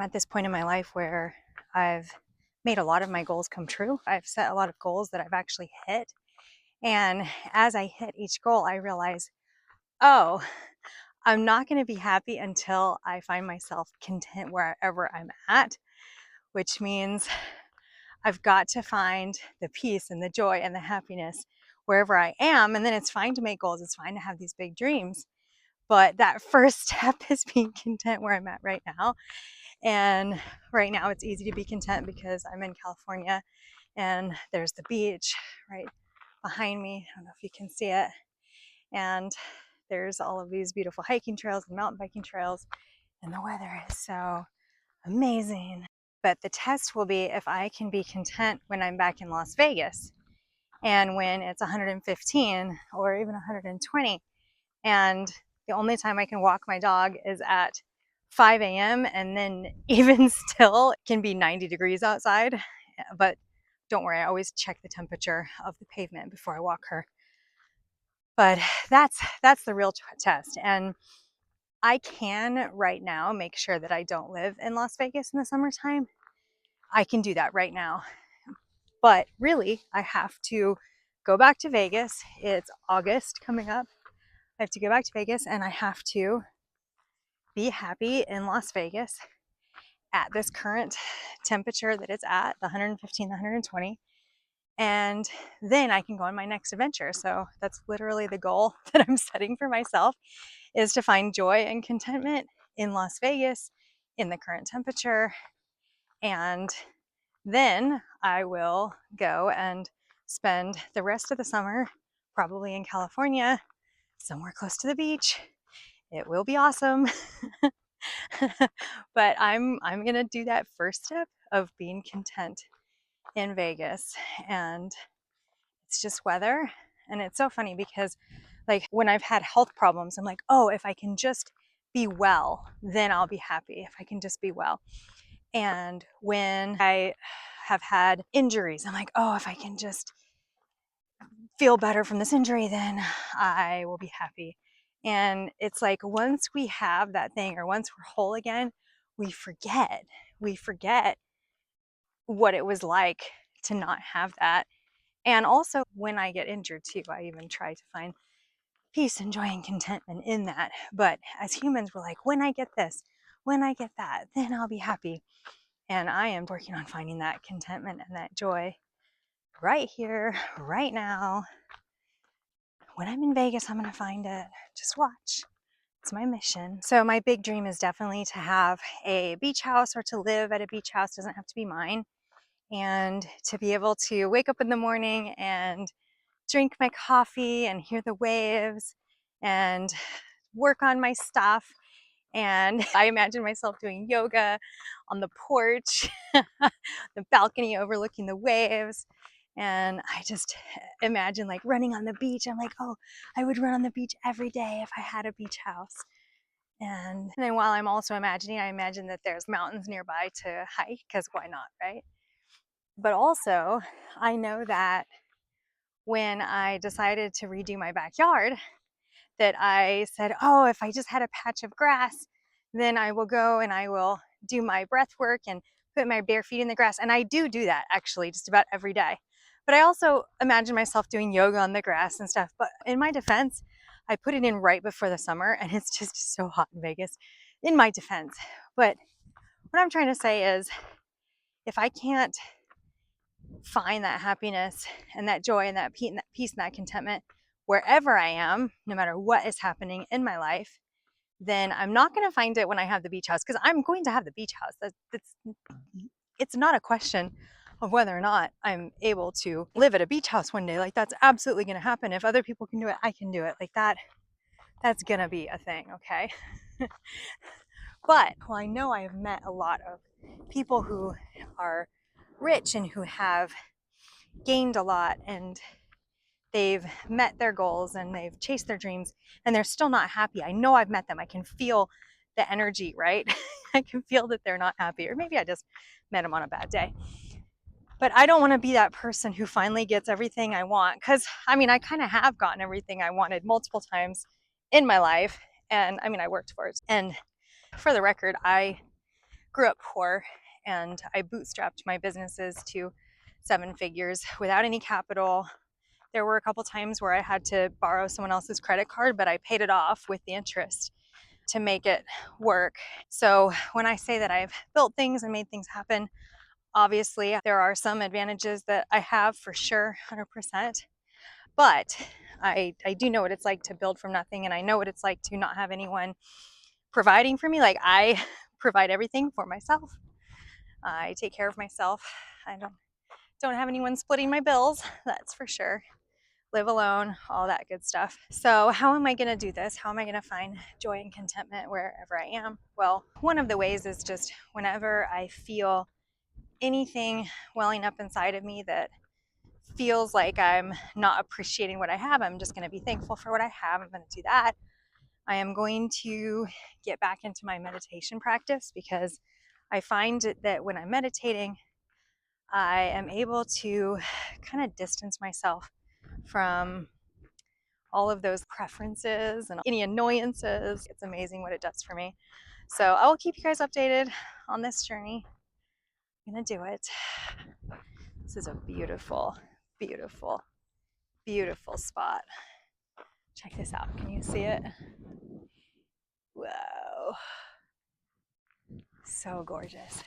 I'm at this point in my life where I've made a lot of my goals come true. I've set a lot of goals that I've actually hit. And as I hit each goal, I realize, oh, I'm not going to be happy until I find myself content wherever I'm at, which means I've got to find the peace and the joy and the happiness wherever I am. And then it's fine to make goals, it's fine to have these big dreams. But that first step is being content where I'm at right now. And right now it's easy to be content because I'm in California and there's the beach right behind me. I don't know if you can see it. And there's all of these beautiful hiking trails and mountain biking trails, and the weather is so amazing. But the test will be if I can be content when I'm back in Las Vegas and when it's 115 or even 120. And the only time I can walk my dog is at 5 a.m. and then even still it can be 90 degrees outside. But don't worry, I always check the temperature of the pavement before I walk her. But that's the real test. And I can right now make sure that I don't live in Las Vegas in the summertime. I can do that right now. But really, I have to go back to Vegas. It's August coming up. I have to go back to Vegas and I have to be happy in Las Vegas at this current temperature that it's at, the 115, the 120. And then I can go on my next adventure. So that's literally the goal that I'm setting for myself, is to find joy and contentment in Las Vegas in the current temperature. And then I will go and spend the rest of the summer probably in California, somewhere close to the beach. It will be awesome. But I'm gonna do that first step of being content in Vegas. And it's just weather. And it's so funny because like when I've had health problems, I'm like, oh, if I can just be well, then I'll be happy. If I can just be well. And when I have had injuries, I'm like, oh, if I can just feel better from this injury, then I will be happy. And it's like once we have that thing, or once we're whole again, we forget. We forget what it was like to not have that. And also when I get injured too, I even try to find peace and joy and contentment in that. But as humans, we're like, when I get this, when I get that, then I'll be happy. And I am working on finding that contentment and that joy right here, right now. When I'm in Vegas, I'm going to find it. Just watch. It's my mission. So my big dream is definitely to have a beach house, or to live at a beach house. Doesn't have to be mine. And to be able to wake up in the morning and drink my coffee and hear the waves and work on my stuff. And I imagine myself doing yoga on the porch, the balcony overlooking the waves. And I just imagine like running on the beach. I'm like, oh, I would run on the beach every day if I had a beach house. And then while I'm also imagining, I imagine that there's mountains nearby to hike, because why not, right? But also, I know that when I decided to redo my backyard, that I said, oh, if I just had a patch of grass, then I will go and I will do my breath work and put my bare feet in the grass. And I do that actually just about every day. But I also imagine myself doing yoga on the grass and stuff. But in my defense, I put it in right before the summer and it's just so hot in Vegas, in my defense. But what I'm trying to say is, if I can't find that happiness and that joy and that peace and that contentment wherever I am, no matter what is happening in my life, then I'm not going to find it when I have the beach house, because I'm going to have the beach house. It's not a question of whether or not I'm able to live at a beach house one day. Like, that's absolutely going to happen. If other people can do it, I can do it. Like that's going to be a thing, okay? But well, I know I have met a lot of people who are rich and who have gained a lot, and they've met their goals and they've chased their dreams, and they're still not happy. I know I've met them. I can feel the energy, right? I can feel that they're not happy, or maybe I just met them on a bad day. But I don't want to be that person who finally gets everything I want, because I mean, I kind of have gotten everything I wanted multiple times in my life, and I mean, I worked for it. And for the record, I grew up poor and I bootstrapped my businesses to 7 figures without any capital. There were a couple times where I had to borrow someone else's credit card, but I paid it off with the interest to make it work. So when I say that I've built things and made things happen, obviously there are some advantages that I have for sure, 100%. But I do know what it's like to build from nothing, and I know what it's like to not have anyone providing for me. Like, I provide everything for myself. I take care of myself. I don't have anyone splitting my bills, that's for sure. Live alone, all that good stuff. So how am I going to do this? How am I going to find joy and contentment wherever I am? Well, one of the ways is just whenever I feel anything welling up inside of me that feels like I'm not appreciating what I have, I'm just going to be thankful for what I have. I'm going to do that. I am going to get back into my meditation practice, because I find that when I'm meditating, I am able to kind of distance myself from all of those preferences and any annoyances. It's amazing what it does for me. So I will keep you guys updated on this journey. I'm gonna do it. This is a beautiful, beautiful, beautiful spot. Check this out. Can you see it? Whoa. So gorgeous.